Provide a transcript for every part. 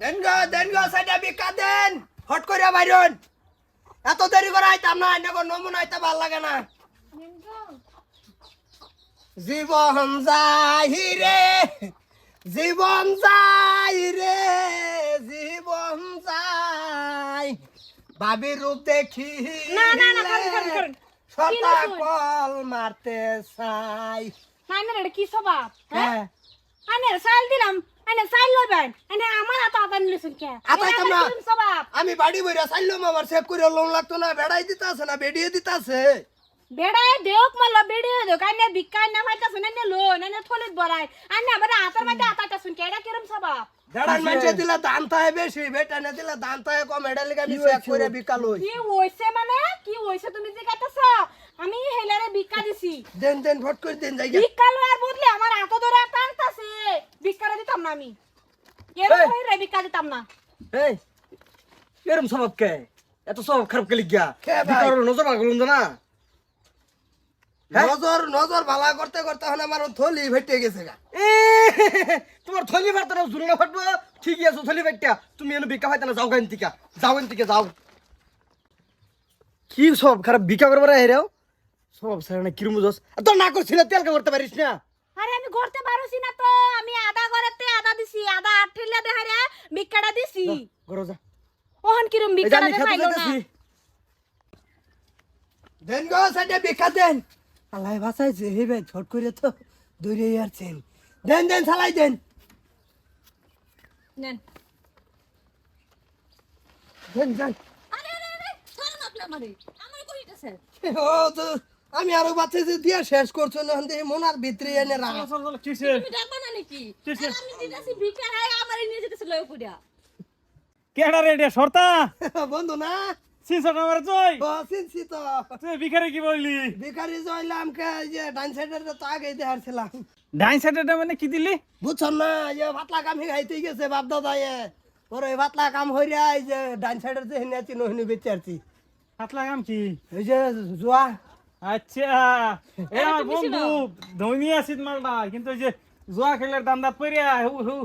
দেন গো সাইডে বিকা দেন হট করে বাইরন এত দেরি করে আইতাম না এনে নমুনা আইতে ভাল লাগে না জীবন যাই রে জীবন যাই রে জীবন যাই ভাবির রূপ দেখি না করেন সতা কল মারতে চাই না এটা কি স্বভাব হ্যাঁ আনে সাইল দিলাম আনে সাইল লবেন আনে আমার আতা আতা নিলছেন কে আতাইতাম না। স্বভাব আমি বাড়ি বইরা চাইলাম আমার সেভ করে লোন লাগতো না বেড়াই দিতে আছে না বেড়িয়ে দিতে আছে বেড়ায় দেওক মাল বেড়িয়ে দেওক আনে বিকাই না পাইতাছেন আনে লোন আনে থলিত বড়াই আনে আবার আতার মধ্যে আতাইতাছেন কে এটা কিরম স্বভাব বেড়ান মানুষে দিলে দান থাকে বেশি বেটা না দিলে দান থাকে কম এটা লিগা আমি সেভ করে বিকাল হই কি হইছে মানে কি হইছে তুমি যে কইতাছ আমি হেলারে বিকা দিছি দেন ভট করে দেন যাই বিকাল আর বদলে আমার আতো ধরে টানতাছে বিকারে দিতাম না আমি এরকম হইরে বিকা দিতাম না এই এরম স্বভাব কে এত স্বভাব খারাপ কে লিখিয়া কে ভাই? বিকার নজর রাখলুন না নজর ভালা করতে করতে হন আমার থলি ভেটে গেছে গা এ তোমার থলি ভাত না জুলনা ফাটবো ঠিকই আছে থলি ভাইটা তুমি এনে বিকা হইতা না যাও গান থেকে যাও কি সব খারাপ বিকা করবার হেরাও সব সারা না কিরম বুঝছ তো না করছিল তেল করতে পারিস না আরে আমি করতে পারছি না তো আমি আধা ঘরেতে আধা দিছি আধা আঠেলা দেহারে বিকাটা দিছি গরো যা ওহন কিরম এই জানি বিকাটা খেতে দেখাইলো না যাইতাছি দেন গো সাইডে বিকা দেন আল্লাহ বাঁচাইছে হে ভাই ছট করে তো দৌড়ে যাচ্ছেন দেন চালাই দেন নেন দেন আরে ছাড়ুন আপনি আমারে আমারে কইতাছে ও তো আমি আরো বাচ্চাদের দিয়া শেষ করছো না দেখি মনার ভিতরে এনে রাখ তুমি ডাকবা না নাকি আর আমি দিতাছি বিকার আয় আমারে নিয়ে যেতেছে লয় পুডিয়া কেডা রে এটা সরতা বন্ধু না সিসট আমার জয় ও চিনছি তো তুই ভিখারি কি বললি ভিখারি জয়লাম কে যে ডান সাইডের তো আগে দেখাচ্ছিলাম ডাইন সাইডেটা মানে কি দিলি বুঝছ না যে ভাতলা কাম খাইতে গেছে বাপ দাদা ওর ওই ভাতলা কাম হইরা এই যে ডান সাইডের যে হিনে আছি নহনি বেঁচে আছি হাতলা কাম কি এই যে জোয়া আচ্ছা এ আমার বন্ধু ধনী আছিস মালটা কিন্তু ওই যে জুয়া খেলার দান্দাত পড়িয়া হু হু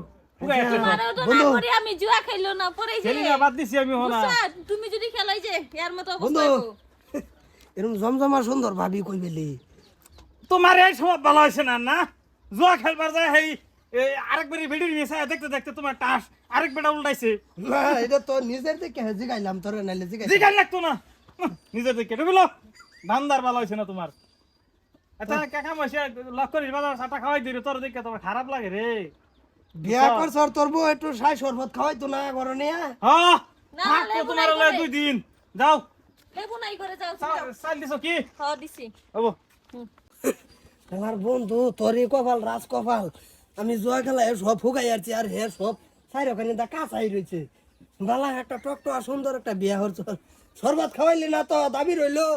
তোমারও তো না করে আমি জুয়া খাইলো না পরে যে খেলি না বাদ দিছি আমি হনা বুঝছা তুমি যদি খেলাই যে এর মতো বন্ধু অবস্থা হইবো এরকম জমজমা সুন্দর ভাবি কই বেলি তোমার এই সময় ভালো হয়েছে না না জুয়া খেলবার যায় হেই আরেকবারই ভিডিও নিয়ে দেখতে দেখতে তোমার টাস আরেক বেটা উল্টাইছে না এটা তো নিজের থেকে জিগাইলাম তোর নাইলে জিগাই জিগান লাগতো না নিজের দিকে ঢুকলো ধান্দার ভালো হয়েছে না তোমার এটা কাকা মাসে লক করিস বাজার চাটা খাওয়াই দিবি তোর দিকে তোমার খারাপ লাগে রে বিয়া কর সর তোর বউ একটু সাই শরবত খাওয়াই তো না করো নিয়া হ্যাঁ না, থাকতো লেবু তোমার নাই হলে করে। 2 দিন যাও লেবু নাই করে যাও চাল দিছো কি খাওয়া দিছি হবো আমার বন্ধু তোরই কপাল রাজ কপাল আমি জুয়া খেলা সব ফুগাই আসছি আর হে সব সাইর ওখানে দা কাঁচাই রয়েছে বালা একটা টকটকা সুন্দর একটা বিয়া হচ্ছে শরবত খাওয়াইলি না তো দাবি রইলো